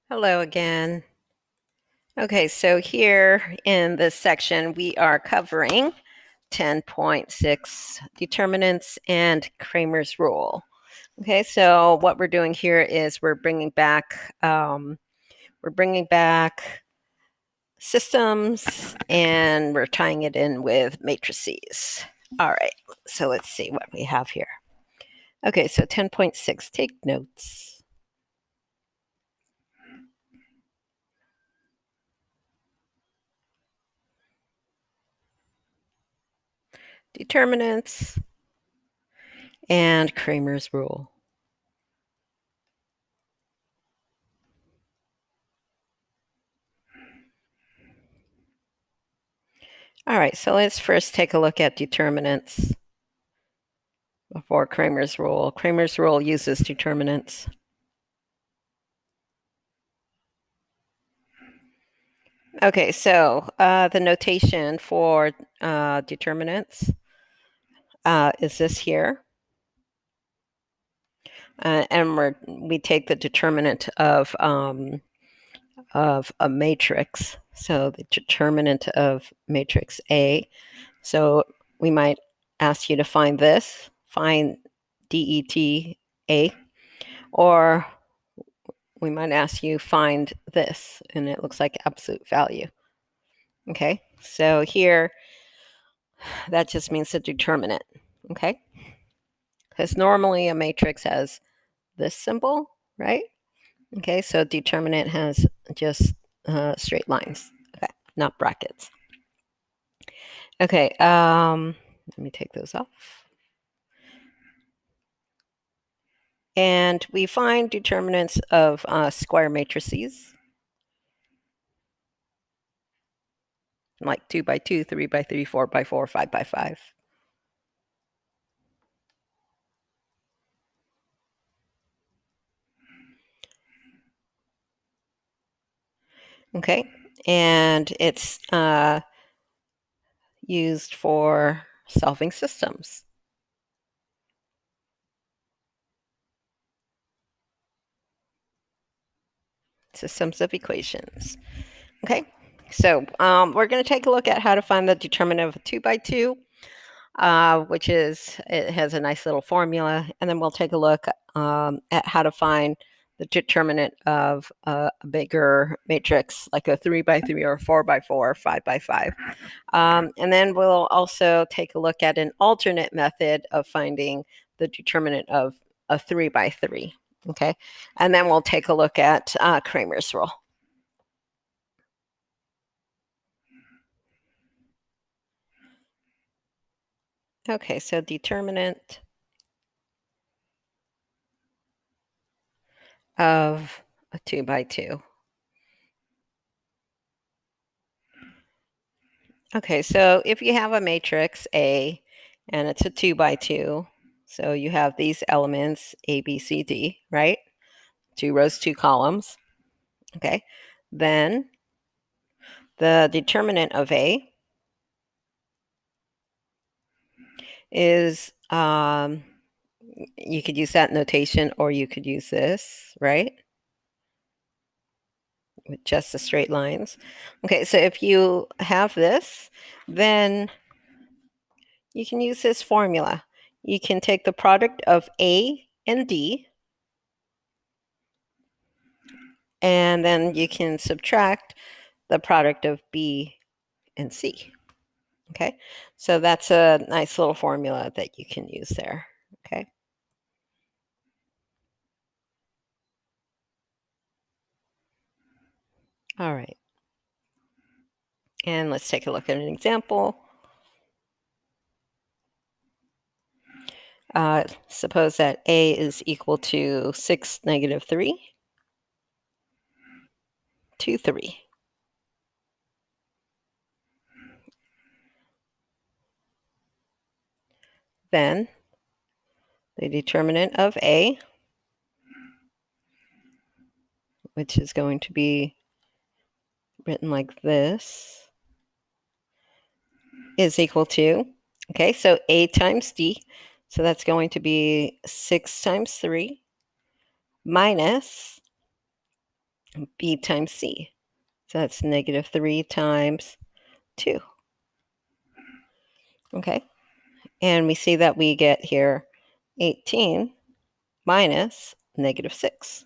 Hello again. Okay, so here in this section, we are covering 10.6 determinants and Cramer's rule. Okay, so what we're doing here is we're bringing back systems and we're tying it in with matrices. All right, so let's see what we have here. Okay, so 10.6, take notes. Determinants and Cramer's rule. All right, so let's first take a look at determinants before Cramer's rule. Cramer's rule uses determinants. Okay, so the notation for determinants is this here. And we take the determinant of a matrix. So the determinant of matrix A. So we might ask you to find this, find DET A, or we might ask you find this, and it looks like absolute value. Okay, so here, that just means the determinant, okay? Because normally a matrix has this symbol, right? Okay, so determinant has just straight lines, okay, not brackets. Okay, let me take those off. And we find determinants of square matrices, like 2 by 2, 3 by 3, 4 by 4, 5 by 5. Okay, and it's used for solving systems. Systems of equations. Okay, so we're going to take a look at how to find the determinant of a 2 by 2, which is, it has a nice little formula, and then we'll take a look at how to find the determinant of a bigger matrix, like a 3 by 3 or 4 by 4 or 5 by 5. And then we'll also take a look at an alternate method of finding the determinant of a 3 by 3. Okay, and then we'll take a look at Cramer's rule. Okay, so determinant of a 2 by 2. Okay, so if you have a matrix A and it's a 2 by 2, so you have these elements A, B, C, D, right? 2 rows, 2 columns. Okay, then the determinant of A is, you could use that notation or you could use this, right? With just the straight lines. Okay, so if you have this, then you can use this formula. You can take the product of A and D, and then you can subtract the product of B and C. Okay, so that's a nice little formula that you can use there. Okay. All right. And let's take a look at an example. Suppose that A is equal to 6, negative 3, 2, 3. Then the determinant of A, which is going to be written like this, is equal to, okay, so A times D, so that's going to be 6 times 3 minus B times C. So that's -3 times 2. Okay. And we see that we get here 18 minus -6,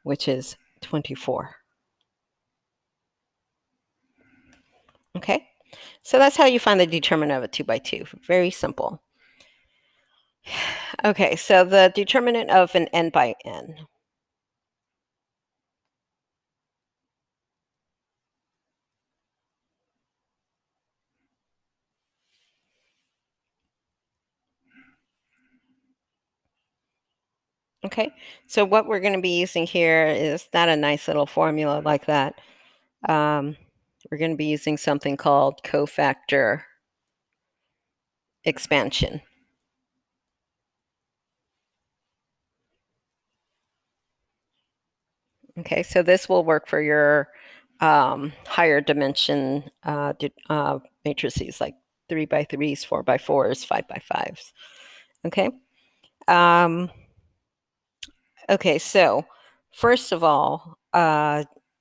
which is 24. Okay. So that's how you find the determinant of a 2 by 2. Very simple. Okay. So the determinant of an n by n. Okay, so what we're going to be using here is not a nice little formula like that. We're going to be using something called cofactor expansion. Okay, so this will work for your higher dimension matrices like 3 by 3s, 4 by 4s, 5 by 5s. Okay. Okay, so first of all,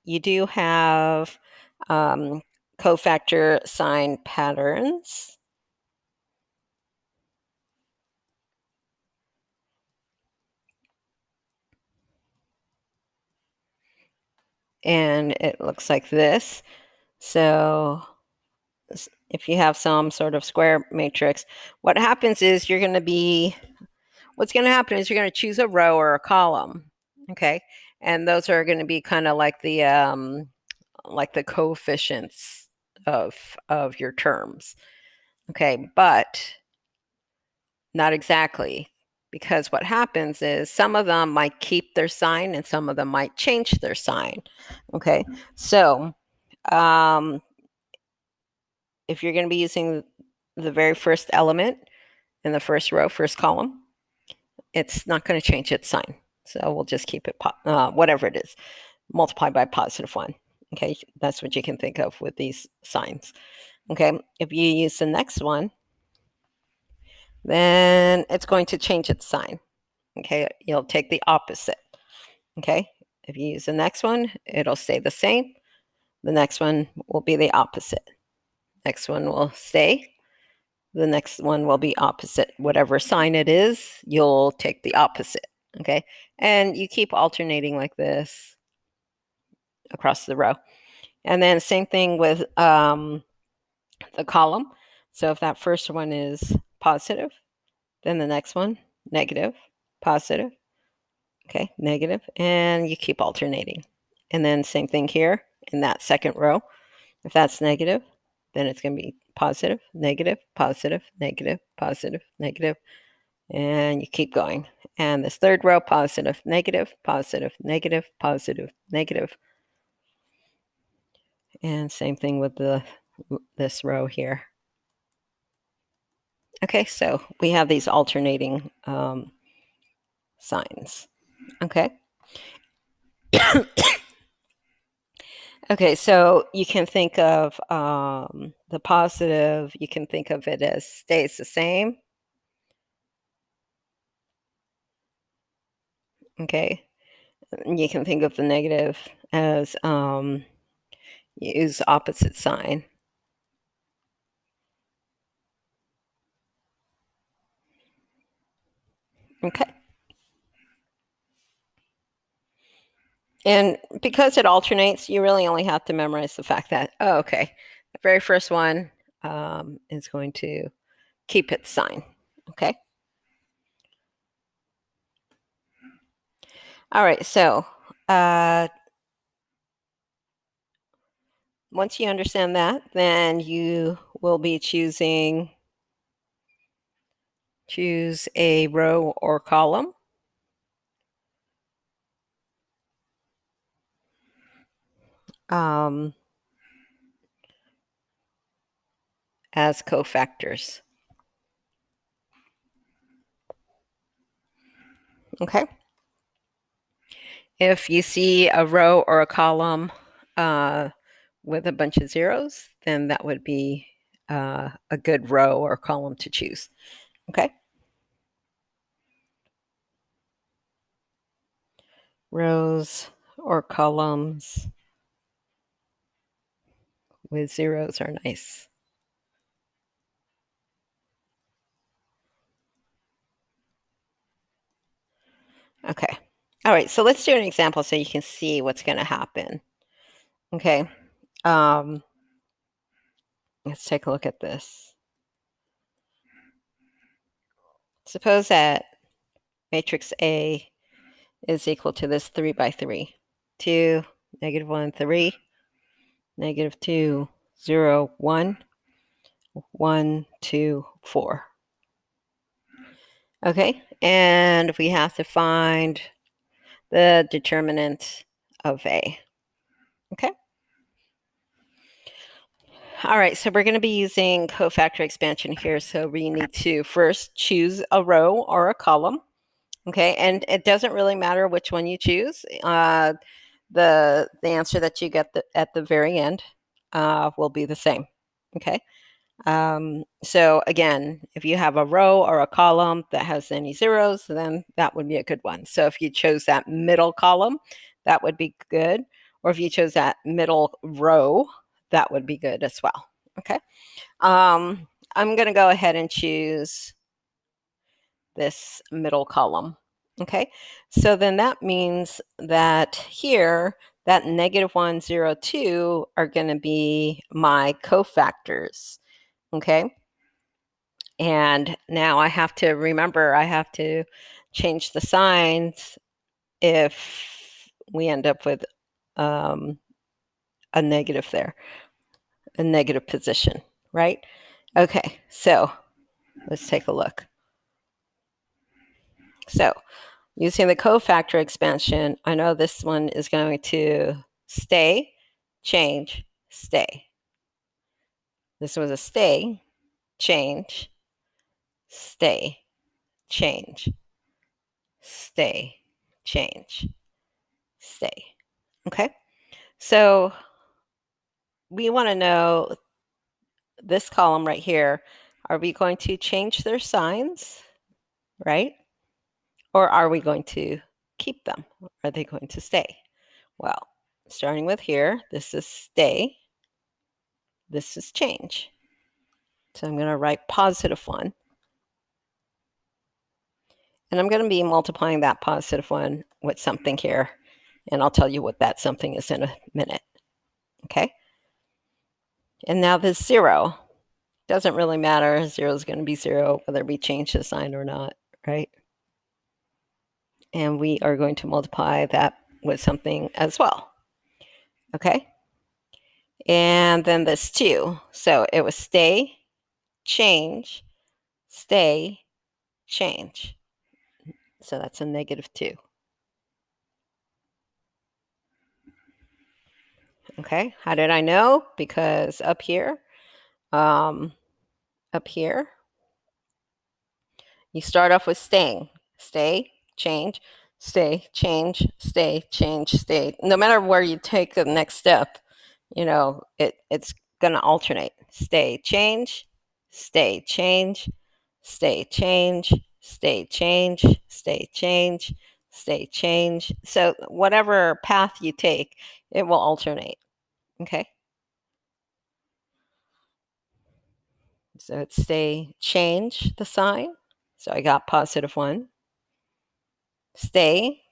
you do have cofactor sign patterns. And it looks like this. So if you have some sort of square matrix, what happens is what's going to happen is you're going to choose a row or a column. Okay. And those are going to be kind of like the coefficients of your terms. Okay. But not exactly, because what happens is some of them might keep their sign and some of them might change their sign. Okay. So if you're going to be using the very first element in the first row, first column, it's not going to change its sign. So we'll just keep it, whatever it is, multiplied by +1. Okay, that's what you can think of with these signs. Okay, if you use the next one, then it's going to change its sign. Okay, you'll take the opposite. Okay, if you use the next one, it'll stay the same. The next one will be the opposite. Next one will stay. The next one will be opposite. Whatever sign it is, you'll take the opposite. Okay, and you keep alternating like this across the row. And then same thing with the column. So if that first one is positive, then the next one, negative, positive, okay, negative, and you keep alternating. And then same thing here in that second row. If that's negative, then it's going to be positive, negative, positive, negative, positive, negative, and you keep going. And this third row, positive, negative, positive, negative, positive, negative. And same thing with this row here. Okay, so we have these alternating signs. Okay. Okay, so you can think of the positive, you can think of it as stays the same. Okay. You can think of the negative as use opposite sign. Okay. And because it alternates, you really only have to memorize the fact that, oh, okay, the very first one is going to keep its sign. Okay. All right. So once you understand that, then you will be choose a row or column. As cofactors. Okay. If you see a row or a column with a bunch of zeros, then that would be a good row or column to choose. Okay. Rows or columns with zeros are nice. Okay. All right, so let's do an example so you can see what's going to happen. Okay. Let's take a look at this. Suppose that matrix A is equal to this 3 by 3. 2, -1, 3, -2, 0, 1, 1, 2, 4. Okay, and we have to find the determinant of A. Okay. All right, so we're going to be using cofactor expansion here. So we need to first choose a row or a column. Okay, and it doesn't really matter which one you choose. The answer that you get at the very end will be the same. Okay. So again, if you have a row or a column that has any zeros, then that would be a good one. So if you chose that middle column, that would be good. Or if you chose that middle row, that would be good as well. Okay. I'm going to go ahead and choose this middle column. Okay. So then that means that here, that -1, 0, 2 are going to be my cofactors. Okay. And now I have to remember, I have to change the signs if we end up with a negative there, a negative position, right? Okay, so let's take a look. So using the cofactor expansion, I know this one is going to stay, change, stay. This was a stay, change, stay, change, stay, change, stay. Okay, so we want to know this column right here. Are we going to change their signs, right? Or are we going to keep them? Are they going to stay? Well, starting with here, this is stay. This is change. So I'm going to write +1. And I'm going to be multiplying that +1 with something here. And I'll tell you what that something is in a minute. Okay. And now this 0. Doesn't really matter. 0 is going to be 0, whether we change the sign or not, right? And we are going to multiply that with something as well. Okay. And then this 2. So it was stay, change, stay, change. So that's a -2. Okay. How did I know? Because up here, you start off with staying. Stay, change, stay, change, stay, change, stay. No matter where you take the next step, you know, it's going to alternate. Stay, change, stay, change, stay, change, stay, change, stay, change, stay, change. So whatever path you take, it will alternate. Okay. So it's stay, change the sign. So I got +1. Stay,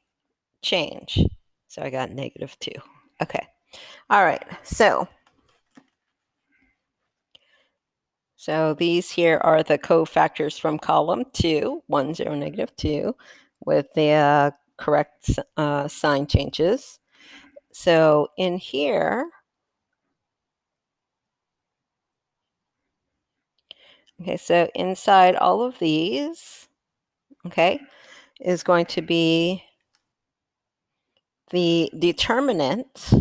change. So I got -2. Okay. All right. So these here are the cofactors from column 2, 1, 0, -2, with the correct sign changes. So in here, okay, so inside all of these, okay, is going to be the determinant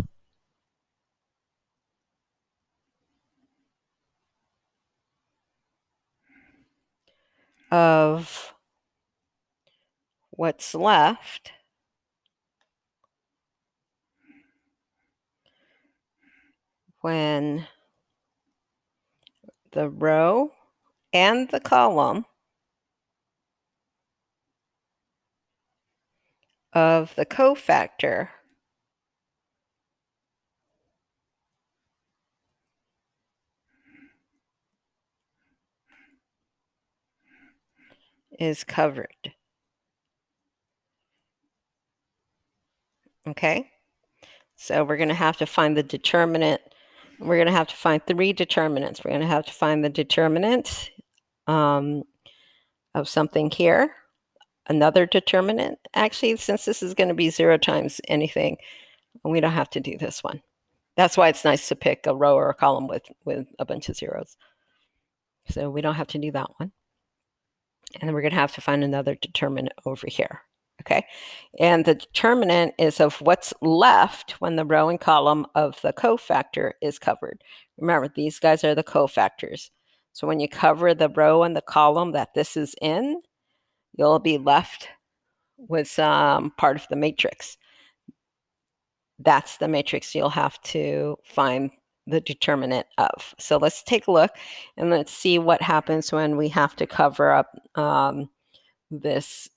of what's left when the row and the column of the cofactor is covered. Okay, so we're going to have to find the determinant. We're going to have to find 3 determinants. We're going to have to find the determinant of something here, another determinant. Actually, since this is going to be 0 times anything, we don't have to do this one. That's why it's nice to pick a row or a column with a bunch of zeros. So we don't have to do that one. And then we're going to have to find another determinant over here. Okay, and the determinant is of what's left when the row and column of the cofactor is covered. Remember, these guys are the cofactors. So when you cover the row and the column that this is in, you'll be left with some part of the matrix. That's the matrix you'll have to find the determinant of. So let's take a look and let's see what happens when we have to cover up this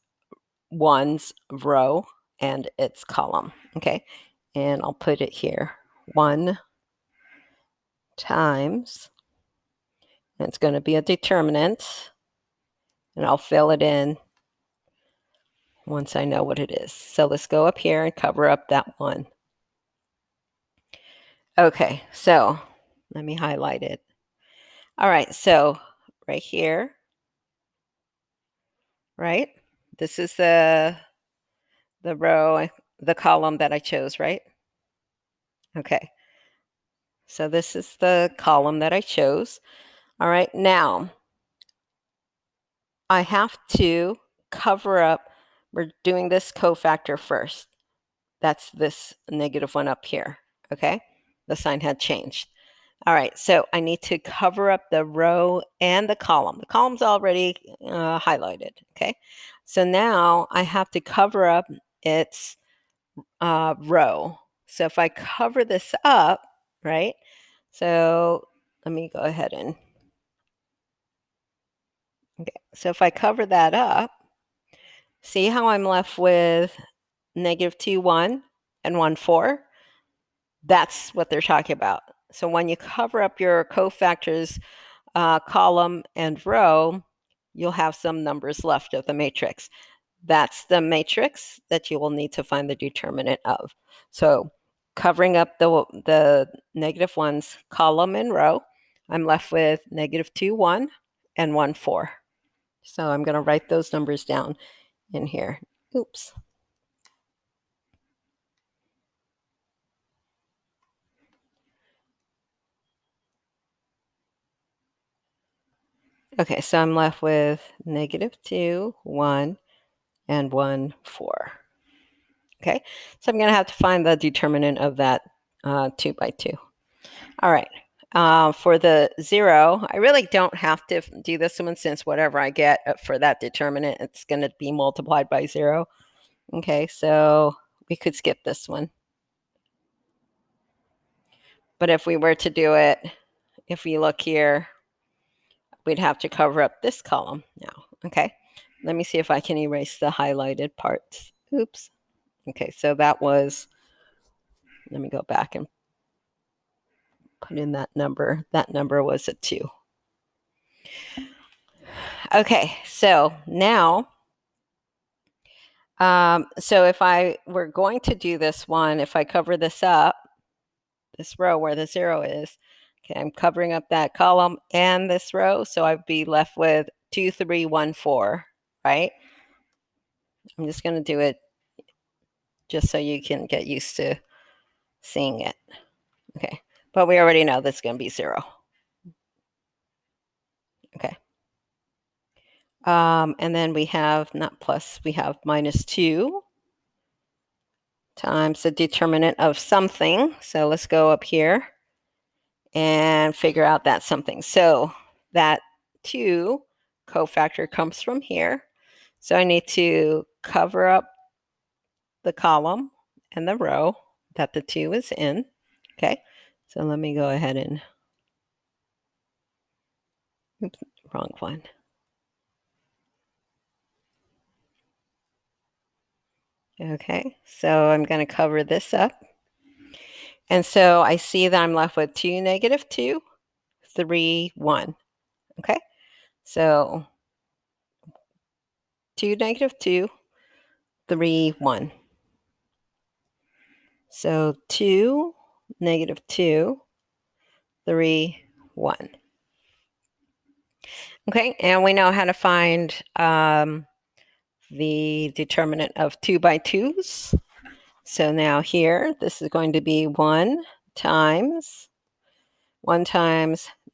one's row and its column. Okay, and I'll put it here. 1 times, and it's going to be a determinant, and I'll fill it in once I know what it is. So let's go up here and cover up that 1. Okay, so let me highlight it. All right, so right here, right? This is the row, the column that I chose, right? Okay. So this is the column that I chose. All right, now I have to cover up, we're doing this cofactor first. That's this -1 up here, okay? The sign had changed. All right, so I need to cover up the row and the column. The column's already highlighted, okay? So now I have to cover up its row. So if I cover this up, right? So let me go ahead and, okay. So if I cover that up, see how I'm left with -2, 1, and 1, 4? That's what they're talking about. So when you cover up your cofactors, column and row, you'll have some numbers left of the matrix. That's the matrix that you will need to find the determinant of. So covering up the -1's column and row, I'm left with -2, 1, and 1, 4. So I'm going to write those numbers down in here. Oops. Okay, so I'm left with -2, 1, and 1, 4. Okay, so I'm going to have to find the determinant of that 2 by 2. All right, for the 0, I really don't have to do this one since whatever I get for that determinant, it's going to be multiplied by 0. Okay, so we could skip this one. But if we were to do it, if we look here, we'd have to cover up this column now. Okay, let me see if I can erase the highlighted parts. Oops. Okay, so that was, let me go back and put in that number. That number was a 2. Okay, so now, so if I were going to do this one, if I cover this up, this row where the 0 is, okay, I'm covering up that column and this row, so I'd be left with 2, 3, 1, 4, right? I'm just going to do it just so you can get used to seeing it. Okay, but we already know that's going to be 0. Okay. And then we have, not plus, we have -2 times the determinant of something. So let's go up here and figure out that something. So that 2 cofactor comes from here. So I need to cover up the column and the row that the 2 is in. Okay, so let me go ahead and, oops, wrong one. Okay, so I'm going to cover this up. And so I see that I'm left with 2, -2, 3, 1. Okay, so 2, negative 2, 3, 1. So 2, negative 2, 3, 1. Okay, and we know how to find the determinant of 2 by 2's. So now here, this is going to be 1 times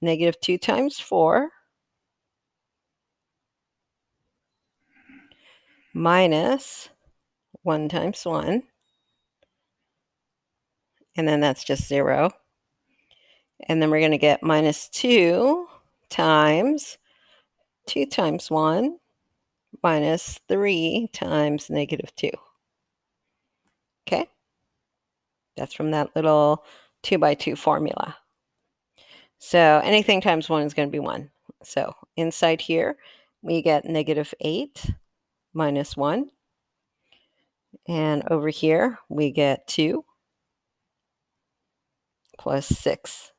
negative 2 times 4 minus 1 times 1, and then that's just 0. And then we're going to get minus 2 times 2 times 1 minus 3 times negative 2. Okay? That's from that little 2 by 2 formula. So anything times 1 is going to be 1. So inside here, we get negative 8 minus 1. And over here, we get 2 plus 6.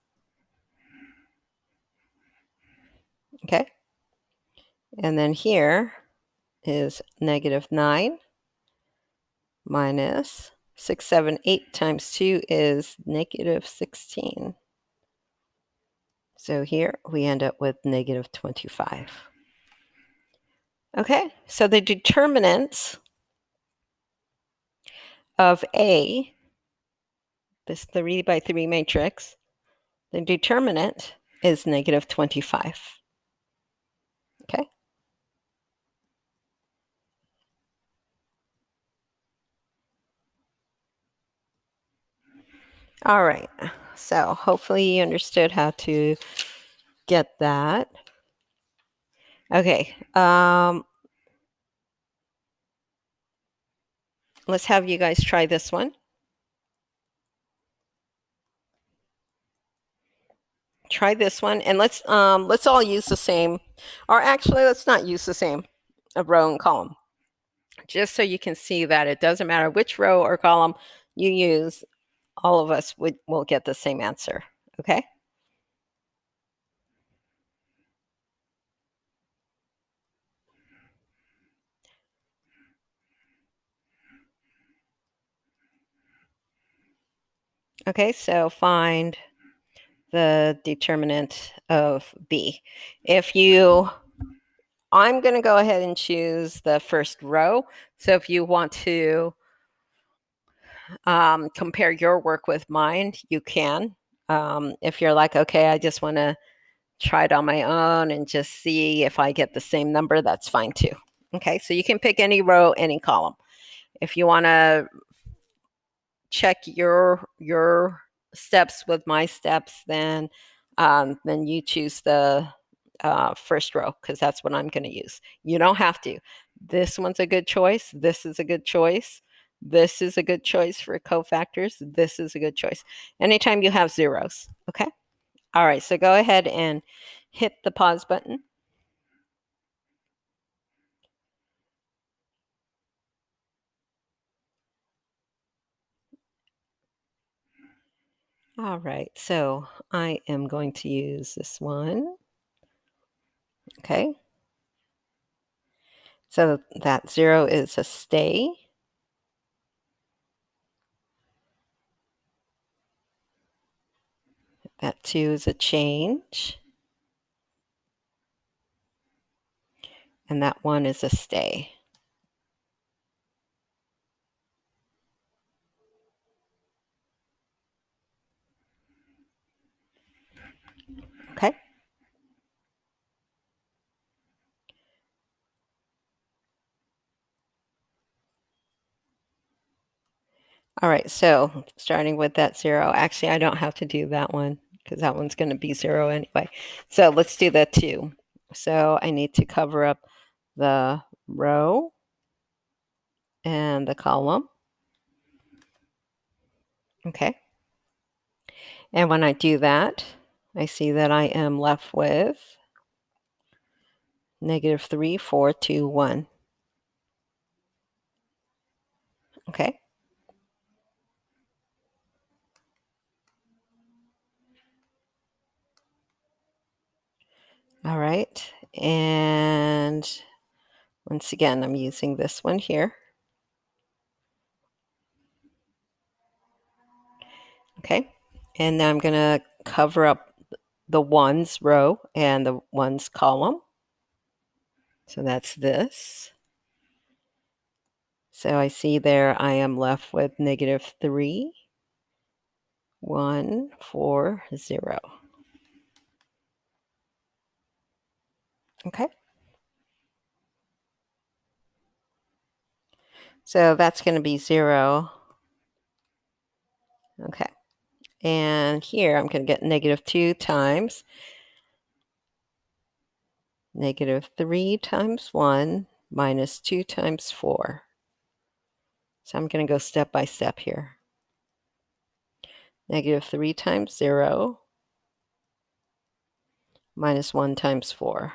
Okay? And then here is negative 9 minus 6, 7, 8 times 2 is negative 16. So here we end up with negative 25. Okay, so the determinants of A, this 3 by 3 matrix, the determinant is negative 25. Okay. All right, so hopefully you understood how to get that. Okay, let's have you guys try this one. Try this one, and let's all use the same, or actually let's not use the same row and column, just so you can see that it doesn't matter which row or column you use, all of us will get the same answer. Okay. Okay, so find the determinant of B. I'm going to go ahead and choose the first row. So if you want to compare your work with mine, you can. If you're like, okay, I just want to try it on my own and just see if I get the same number, that's fine too. Okay, so you can pick any row, any column. If you want to check your steps with my steps, then you choose the first row, because that's what I'm going to use. You don't have to. This one's a good choice. This is a good choice. This is a good choice for cofactors. This is a good choice. Anytime you have zeros. Okay. All right. So go ahead and hit the pause button. All right. So I am going to use this one. Okay. So that 0 is a stay. That 2 is a change. And that 1 is a stay. Okay. All right, so starting with that 0. Actually, I don't have to do that one because that one's going to be 0 anyway. So let's do that 2. So I need to cover up the row and the column. Okay. And when I do that, I see that I am left with negative 3, 4, 2, 1. Okay. All right. And Once again, I'm using this one here. Okay, and now I'm going to cover up the ones row and the ones column. So that's this. So I see there I am left with -3, 1, 4, 0. Okay. So that's going to be 0. Okay. And here I'm going to get -2 times -3 times 1 minus 2 times 4. So I'm going to go step by step here. -3 times 0 minus 1 times 4.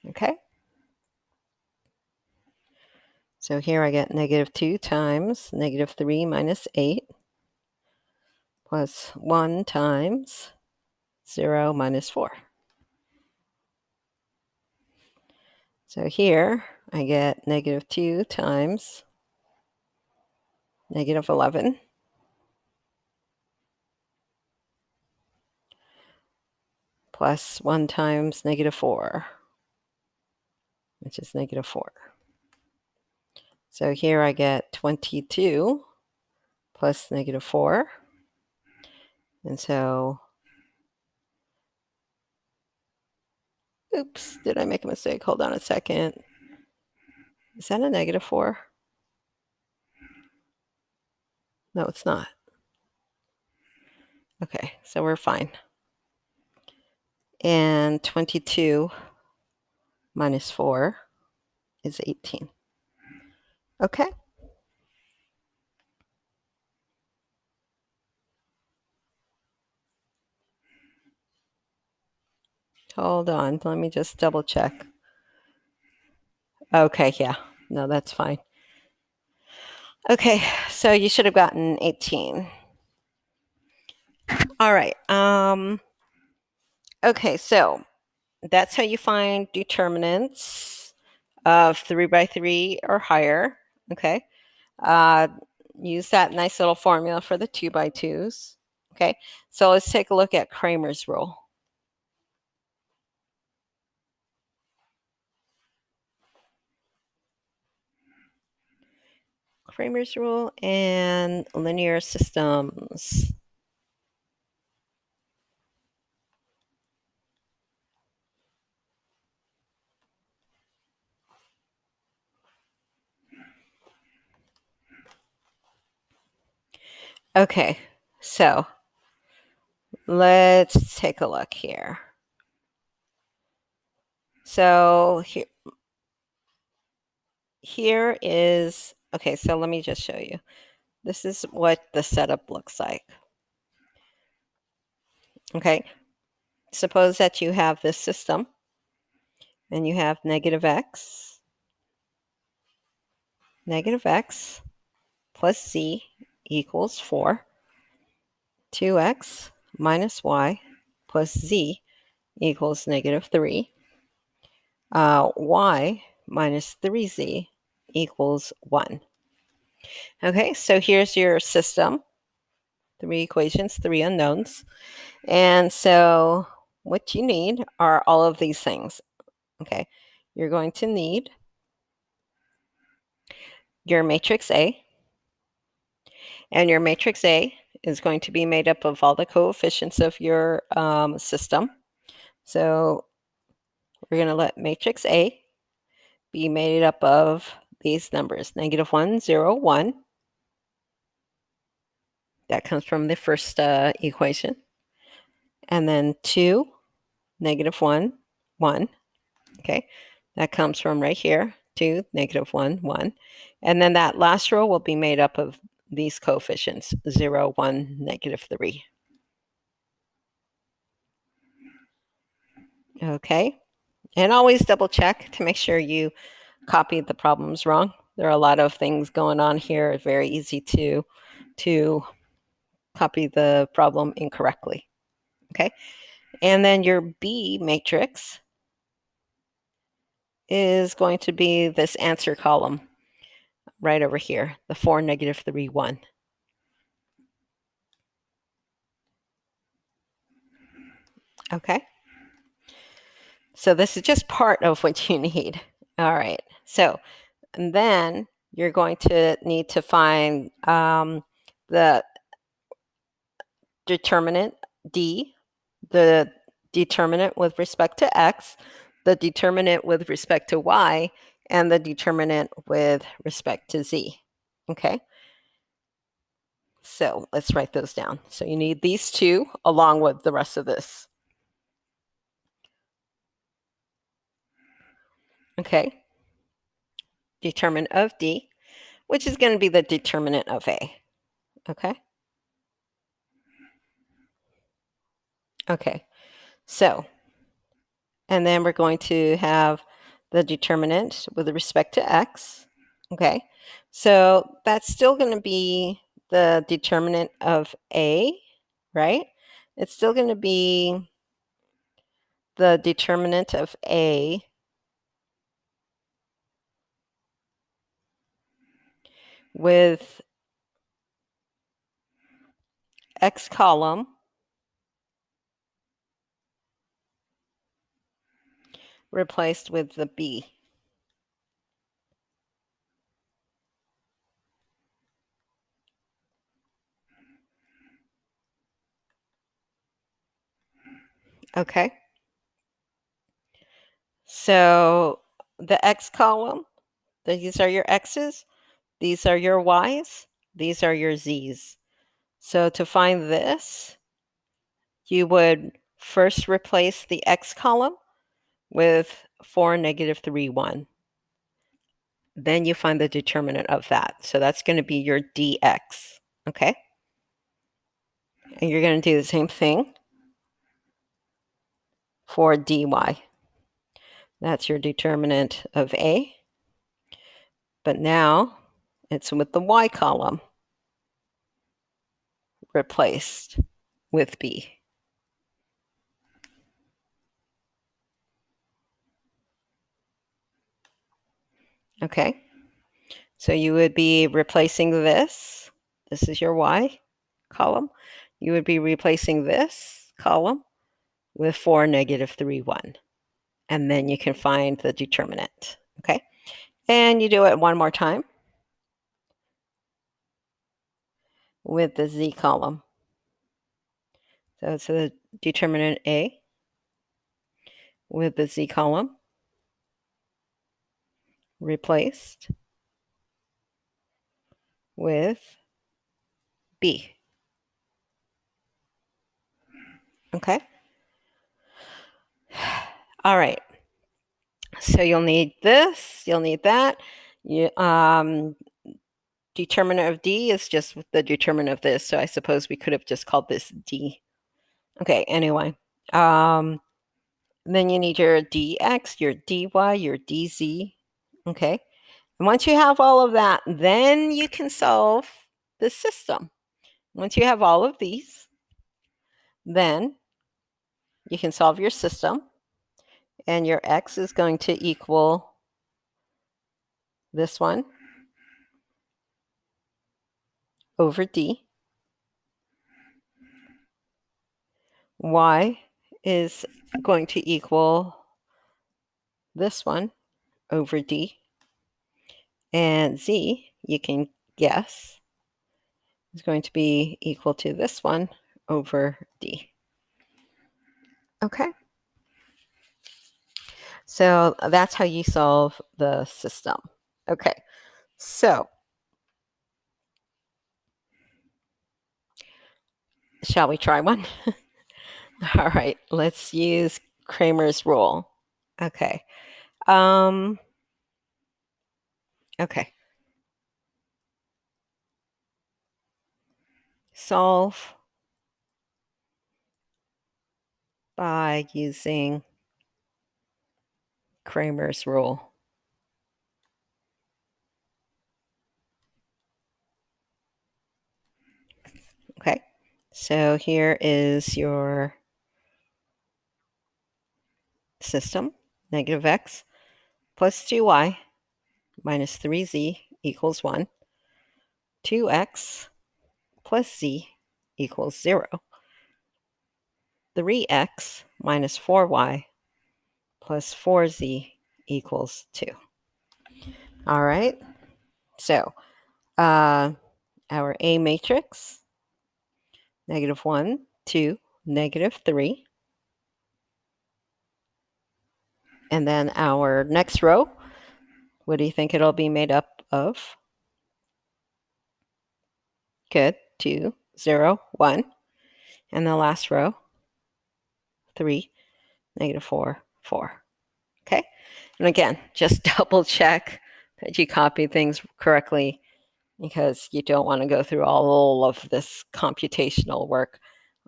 Okay. So here I get -2 times -3 minus 8 plus 1 times 0 minus 4. So here I get -2 times -11 plus 1 times -4, which is -4. So here I get 22 plus -4. And so, oops, did I make a mistake? Hold on a second. Is that a -4? No, it's not. Okay, so we're fine. And 22 minus 4 is 18. Okay. Hold on, let me just double check. Okay, yeah, no, that's fine. Okay, so you should have gotten 18. All right. Okay, so that's how you find determinants of 3 by 3 or higher. Okay. Uh, use that nice little formula for the 2 by 2s. Okay, so let's take a look at Cramer's rule. Cramer's rule and linear systems. Okay, so let's take a look here. So here is, okay, so let me just show you. This is what the setup looks like. Okay, suppose that you have this system and you have -x plus z equals 4, 2x minus y plus z equals -3, y minus 3z equals 1. Okay, so here's your system. 3 equations, 3 unknowns. And so what you need are all of these things. Okay, you're going to need your matrix A, and your matrix A is going to be made up of all the coefficients of your system. So we're going to let matrix A be made up of these numbers, -1, 0, 1. That comes from the first equation. And then 2, -1, 1. Okay, that comes from right here, 2, -1, 1. And then that last row will be made up of these coefficients, 0, 1, -3. Okay, and always double check to make sure you copied the problems wrong. There are a lot of things going on here. It's very easy to copy the problem incorrectly. Okay, and then your B matrix is going to be this answer column right over here, the 4, -3, 1. Okay. So this is just part of what you need. All right. So, and then you're going to need to find the determinant D, the determinant with respect to X, the determinant with respect to Y, and the determinant with respect to Z. Okay. So let's write those down. So you need these two along with the rest of this. Okay. Determinant of D, which is going to be the determinant of A. Okay. Okay. So, and then we're going to have the determinant with respect to X. Okay. So that's still going to be the determinant of A, right? It's still going to be the determinant of A with X column replaced with the B. Okay. So the X column, these are your X's, these are your Y's, these are your Z's. So to find this, you would first replace the X column with 4, -3, 1. Then you find the determinant of that. So that's going to be your dx, okay? And you're going to do the same thing for dy. That's your determinant of A. But now it's with the y column replaced with B. Okay? So you would be replacing this. This is your y column. You would be replacing this column with 4, -3, 1. And then you can find the determinant. Okay? And you do it one more time with the z column. So it's the determinant A with the z column replaced with B. Okay? All right. So you'll need this, you'll need that. Determinant of D is just the determinant of this. So I suppose we could have just called this D. Okay, anyway. Then you need your dx, your dy, your dz. Okay. And once you have all of that, then you can solve the system. Once you have all of these, then you can solve your system. And your x is going to equal this one over d. Y is going to equal this one over d. And z, you can guess, is going to be equal to this one over d. Okay. So that's how you solve the system. Okay. So shall we try one? All right. Let's use Cramer's rule. Okay. Okay. Solve by using Cramer's rule. Okay. So here is your system, -x plus 2y minus 3z equals 1. 2x plus z equals 0. 3x minus 4y plus 4z equals 2. All right, so our A matrix, -1, 2, -3. And then our next row, what do you think it'll be made up of? Good, 2, 0, 1. And the last row, 3, -4, 4. Okay, and again, just double check that you copy things correctly, because you don't want to go through all of this computational work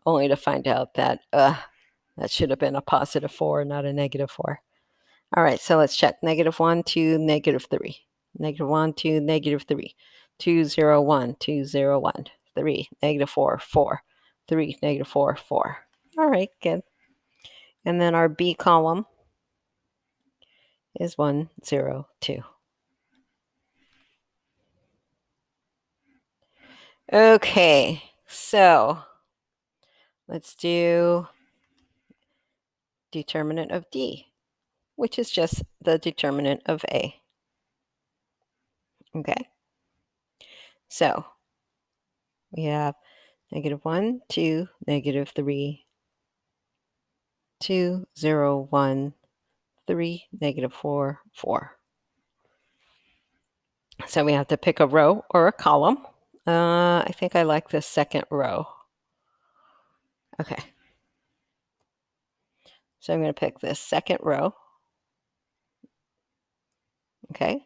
only to find out that that should have been a +4, not a -4. All right, so let's check. -1 to -3. -1 to -3. 2, 0, 1, 2, 0, 1. 3, -4, 4. 3, -4, 4. All right, good. And then our B column is 1, 0, 2. Okay, so let's do determinant of D, which is just the determinant of A. Okay, so we have -1, 2, -3, 2, 0, 1, 3, -4, 4. So we have to pick a row or a column. I think I like the second row. Okay. So I'm going to pick this second row. Okay.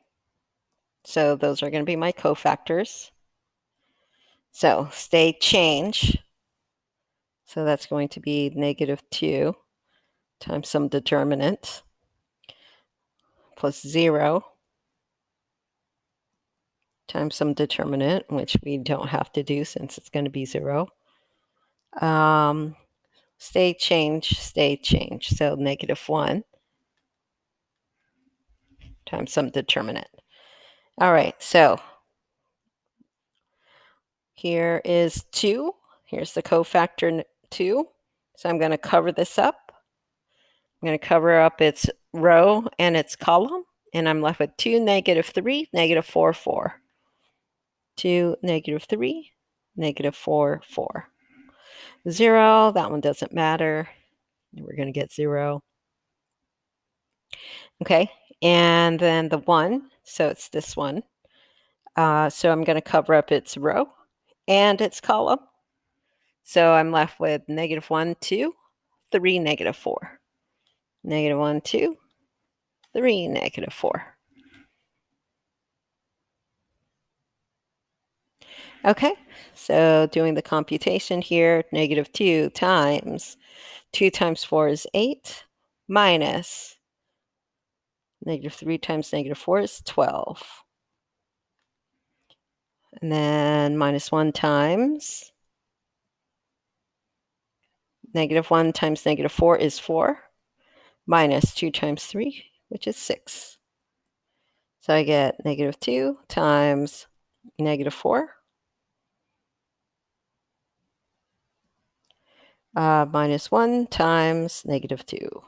So those are going to be my cofactors. So state change. So that's going to be -2 times some determinant plus 0 times some determinant, which we don't have to do since it's going to be 0. State change. So -1 times some determinant. All right, so here is 2. Here's the cofactor 2. So I'm going to cover this up. I'm going to cover up its row and its column, and I'm left with 2, -3, -4, 4. 2, -3, -4, 4. 0, that one doesn't matter. We're going to get 0. Okay, and then the 1, so it's this one. So I'm going to cover up its row and its column. So I'm left with -1, 2, 3, -4. -1, 2, 3, -4. Okay, so doing the computation here, -2 times 2 times 4 is 8, minus -3 times -4 is 12. And then minus 1 times -1 times -4 is 4, minus 2 times 3, which is 6. So I get -2 times -4 minus 1 times -2.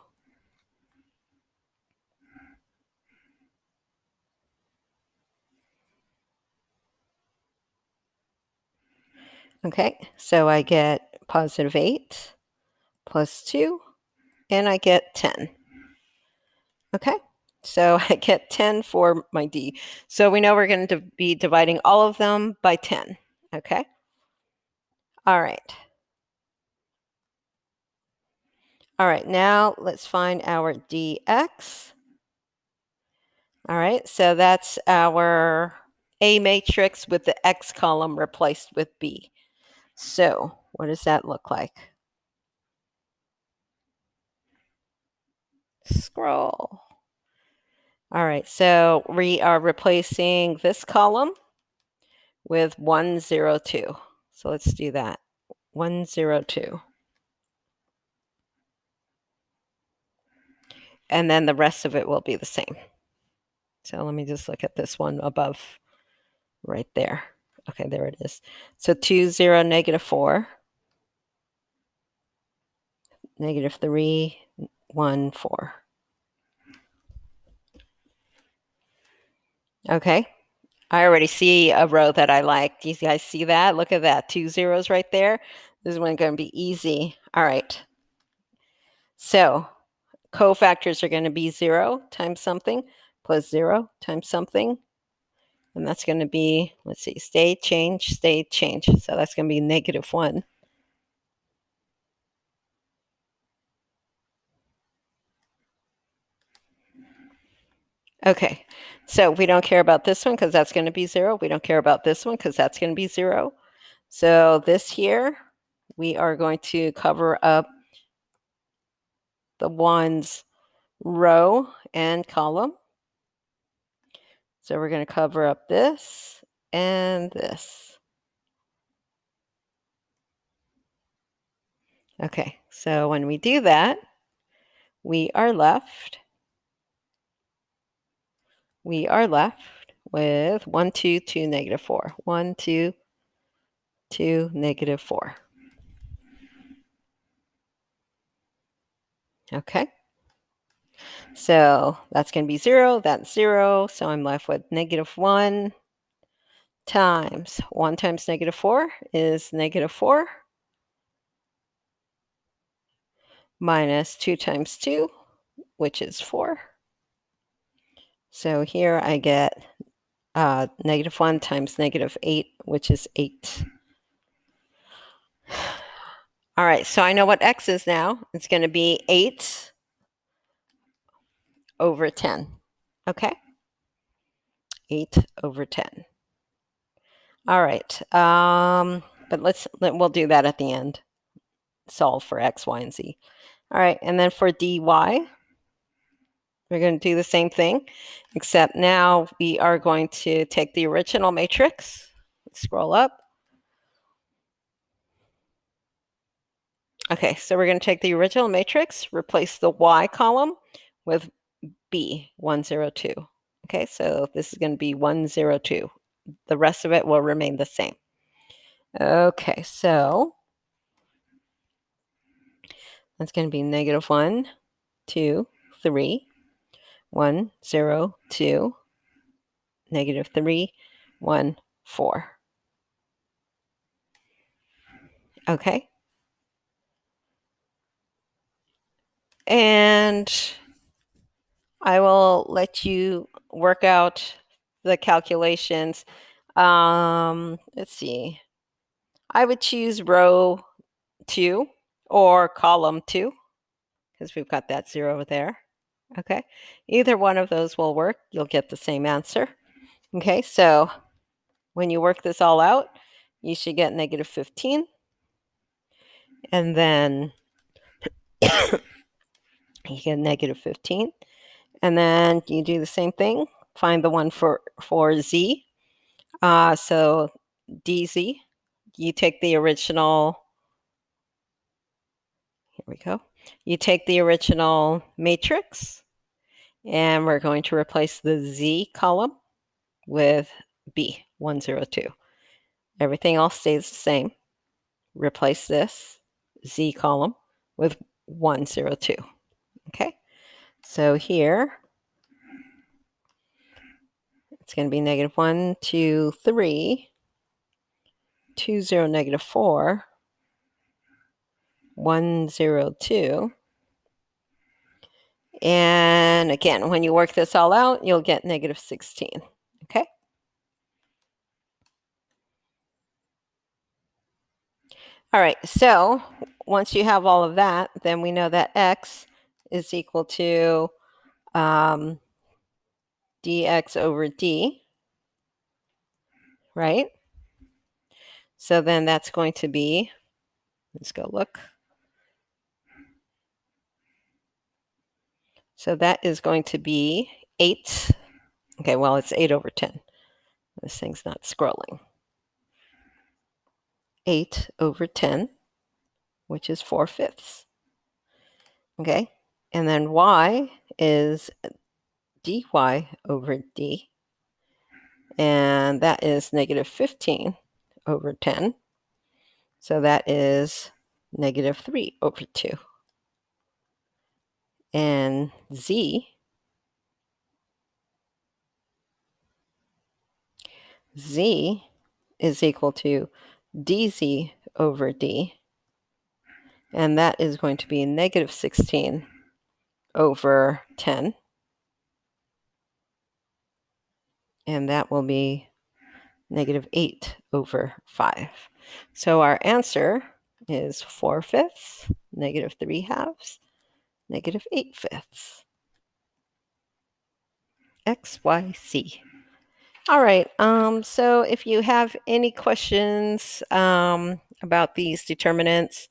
Okay, so I get +8 plus 2, and I get 10. Okay, so I get 10 for my D. So we know we're going to be dividing all of them by 10. Okay, all right. All right, now let's find our dx. All right, so that's our A matrix with the X column replaced with B. So what does that look like? Scroll. All right, so we are replacing this column with 1, 0, 2. So let's do that. 1, 0, 2. And then the rest of it will be the same. So let me just look at this one above right there. Okay, there it is. So 2, 0, -4, -3, 1, 4. Okay, I already see a row that I like. Do you guys see that? Look at that, 2 zeros right there. This is going to be easy. All right. So cofactors are going to be 0 times something plus 0 times something. And that's going to be, let's see, state change, state change. So that's going to be -1. Okay, so we don't care about this one because that's going to be 0. We don't care about this one because that's going to be 0. So this here, we are going to cover up the ones row and column. So we're going to cover up this and this. Okay, so when we do that, we are left with 1, 2, 2, -4. 1, 2, 2, -4. Okay. So that's going to be 0. That's 0. So I'm left with -1 times 1 times -4 is -4 minus 2 times 2, which is 4. So here I get -1 times -8, which is 8. All right, so I know what x is now. It's going to be 8 over 10. Okay? 8 over 10. All right. But we'll do that at the end. Solve for x, y, and z. All right, and then for dy, we're going to do the same thing, except now we are going to take the original matrix. Let's scroll up. Okay, so we're going to take the original matrix, replace the y column with b, 1, 0, 2. Okay, so this is going to be 1, 0, 2. The rest of it will remain the same. Okay, so that's going to be -1, 2, 3, 1, 0, 2, -3, 1, 4. Okay. And I will let you work out the calculations. Let's see. I would choose row 2 or column 2 because we've got that 0 there. Okay. Either one of those will work. You'll get the same answer. Okay. So when you work this all out, you should get -15. And then you get -15. And then you do the same thing. Find the one for z. So dz, you take the original, here we go. You take the original matrix, and we're going to replace the z column with b, 1, 0, 2. Everything else stays the same. Replace this z column with 1, 0, 2. Okay, so here it's going to be -1, 2, 3, 2, 0, -4, 1, 0, 2. And again, when you work this all out, you'll get -16. Okay. All right, so once you have all of that, then we know that x is equal to dx over d, right? So then that's going to be, let's go look. So that is going to be 8. Okay, well, it's 8 over 10. This thing's not scrolling. 8 over 10, which is 4/5. Okay, and then y is dy over d. And that is negative 15 over 10. So that is negative 3 over 2. And z is equal to dz over d. And that is going to be negative 16 over 10. And that will be negative 8 over 5. So our answer is 4/5, negative 3/2, negative 8/5. X, Y, Z. All right. So if you have any questions about these determinants,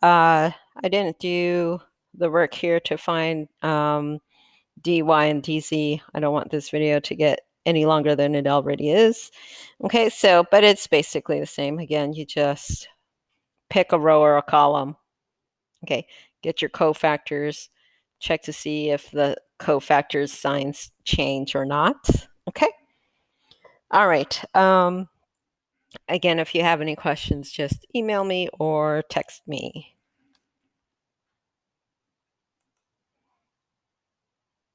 I didn't do the work here to find dy and dz. I don't want this video to get any longer than it already is. Okay, so, but it's basically the same. Again, you just pick a row or a column. Okay, get your cofactors, check to see if the cofactors signs change or not. Okay. All right. Again, if you have any questions, just email me or text me.